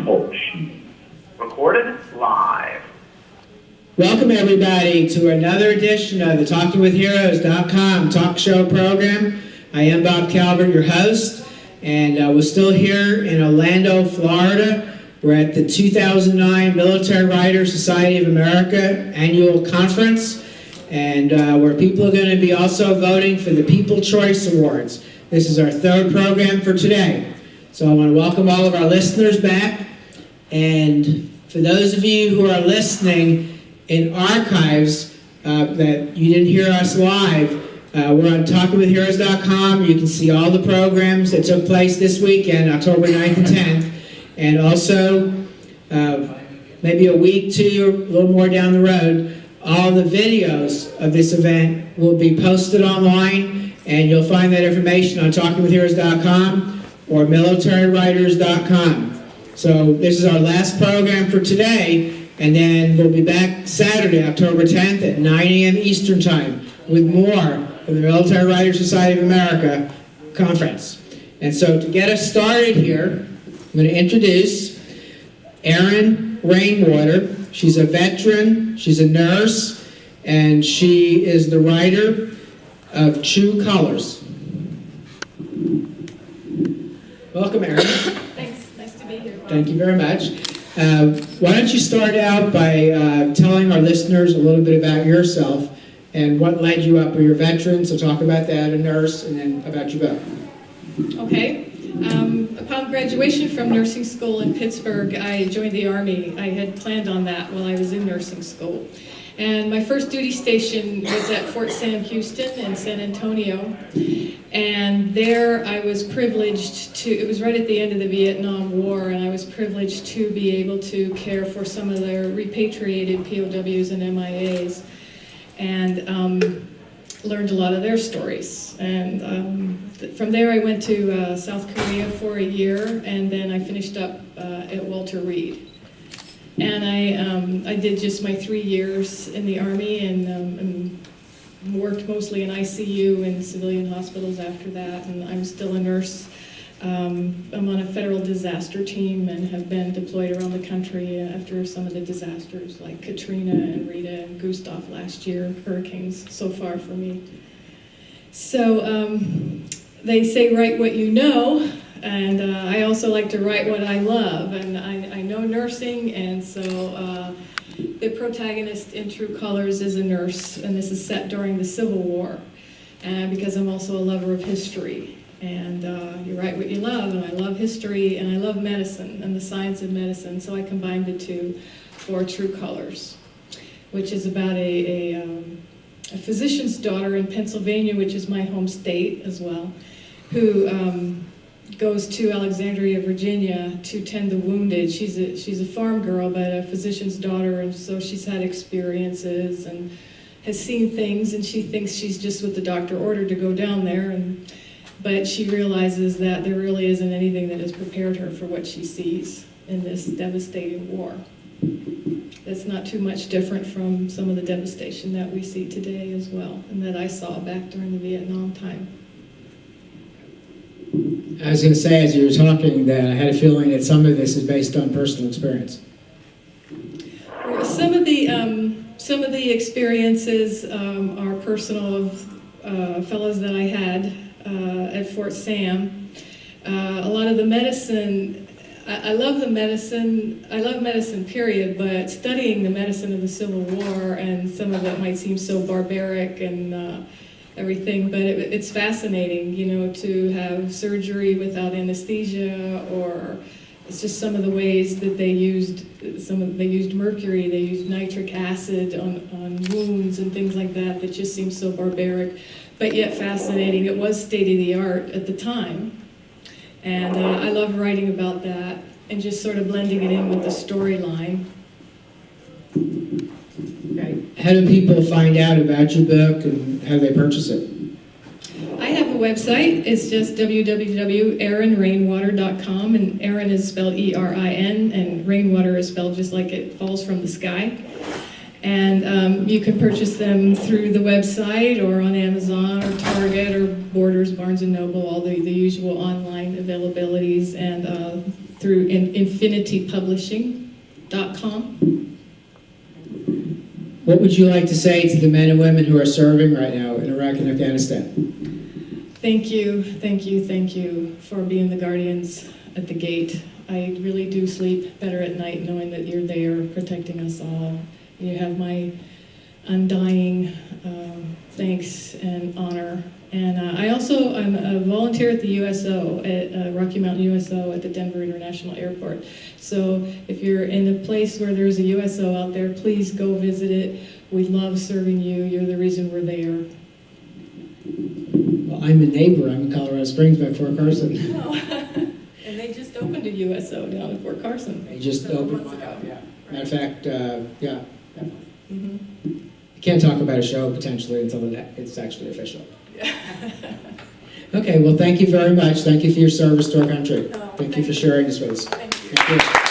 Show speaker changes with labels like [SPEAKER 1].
[SPEAKER 1] Talk Show. Recorded live.
[SPEAKER 2] Welcome everybody to another edition of the TalkingWithHeroes.com talk show program. I am Bob Calvert, your host, and we're still here in Orlando, Florida. We're at the 2009 Military Writers Society of America annual conference, and where people are going to be also voting for the People Choice Awards. This is our third program for today. So I want to welcome all of our listeners back, and for those of you who are listening in archives that you didn't hear us live, we're on TalkingWithHeroes.com. You can see all the programs that took place this weekend, October 9th and 10th. And also, maybe a week, two, a little more down the road, all the videos of this event will be posted online, and you'll find that information on TalkingWithHeroes.com or MilitaryWriters.com. So this is our last program for today, and then we'll be back Saturday, October 10th at 9 a.m. Eastern Time with more of the Military Writers Society of America conference. And so to get us started here, I'm going to introduce Erin Rainwater. She's a veteran, she's a nurse, and she is the writer of True Colors. Welcome, Erin.
[SPEAKER 3] Thanks. Nice to be here, Bob.
[SPEAKER 2] Thank you very much. Why don't you start out by telling our listeners a little bit about yourself and what led you up? You're a veteran, so talk about that, a nurse, and then about your book.
[SPEAKER 3] Okay. Upon graduation from nursing school in Pittsburgh, I joined the Army. I had planned on that while I was in nursing school. And my first duty station was at Fort Sam Houston in San Antonio. And there I was privileged to, it was right at the end of the Vietnam War, and I was privileged to be able to care for some of their repatriated POWs and MIAs, and learned a lot of their stories. And from there I went to South Korea for a year, and then I finished up at Walter Reed. And I did just my 3 years in the Army, and worked mostly in ICU and civilian hospitals after that, and I'm still a nurse. I'm on a federal disaster team and have been deployed around the country after some of the disasters like Katrina and Rita and Gustav last year, hurricanes so far for me. So they say write what you know, and I also like to write what I love, and I know nursing, and so the protagonist in True Colors is a nurse, and this is set during the Civil War, because I'm also a lover of history. And you write what you love, and I love history, and I love medicine and the science of medicine, so I combined the two for True Colors, which is about a physician's daughter in Pennsylvania, which is my home state as well, who goes to Alexandria, Virginia to tend the wounded. She's a farm girl, but a physician's daughter, and so she's had experiences and has seen things, and she thinks she's just what the doctor ordered to go down there, but she realizes that there really isn't anything that has prepared her for what she sees in this devastating war. It's not too much different from some of the devastation that we see today as well, and that I saw back during the Vietnam time.
[SPEAKER 2] I was going to say, as you were talking, that I had a feeling that some of this is based on personal experience.
[SPEAKER 3] Well, some of the experiences are personal of fellows that I had at Fort Sam. A lot of the medicine, I love medicine period, but studying the medicine of the Civil War, and some of it might seem so barbaric and everything, but it's fascinating, to have surgery without anesthesia, or it's just some of the ways that they used mercury, they used nitric acid on wounds and things like that just seems so barbaric, but yet fascinating. It was state-of-the-art at the time, and I love writing about that and just sort of blending it in with the storyline.
[SPEAKER 2] Okay. How do people find out about your book, and how do they purchase it?
[SPEAKER 3] I have a website. It's just www.erinrainwater.com, and Erin is spelled E-R-I-N, and Rainwater is spelled just like it falls from the sky. And you can purchase them through the website or on Amazon or Target or Borders, Barnes & Noble, all the usual online availabilities, and through infinitypublishing.com.
[SPEAKER 2] What would you like to say to the men and women who are serving right now in Iraq and Afghanistan?
[SPEAKER 3] Thank you, thank you, thank you for being the guardians at the gate. I really do sleep better at night knowing that you're there protecting us all. You have my undying thanks and honor. And I'm a volunteer at the USO, at Rocky Mountain USO at the Denver International Airport. So if you're in a place where there's a USO out there, please go visit it. We love serving you. You're the reason we're there.
[SPEAKER 2] Well, I'm a neighbor. I'm in Colorado Springs by Fort Carson.
[SPEAKER 3] Oh. And they just opened a USO down at Fort Carson.
[SPEAKER 2] They just opened one up, yeah. Matter of fact, yeah.
[SPEAKER 3] Mm-hmm.
[SPEAKER 2] I can't talk about a show potentially until it's actually official.
[SPEAKER 3] Yeah.
[SPEAKER 2] Okay, well, thank you very much. Thank you for your service to our country.
[SPEAKER 3] Oh,
[SPEAKER 2] thank you for sharing this with us.
[SPEAKER 3] Thank you.
[SPEAKER 2] Thank you.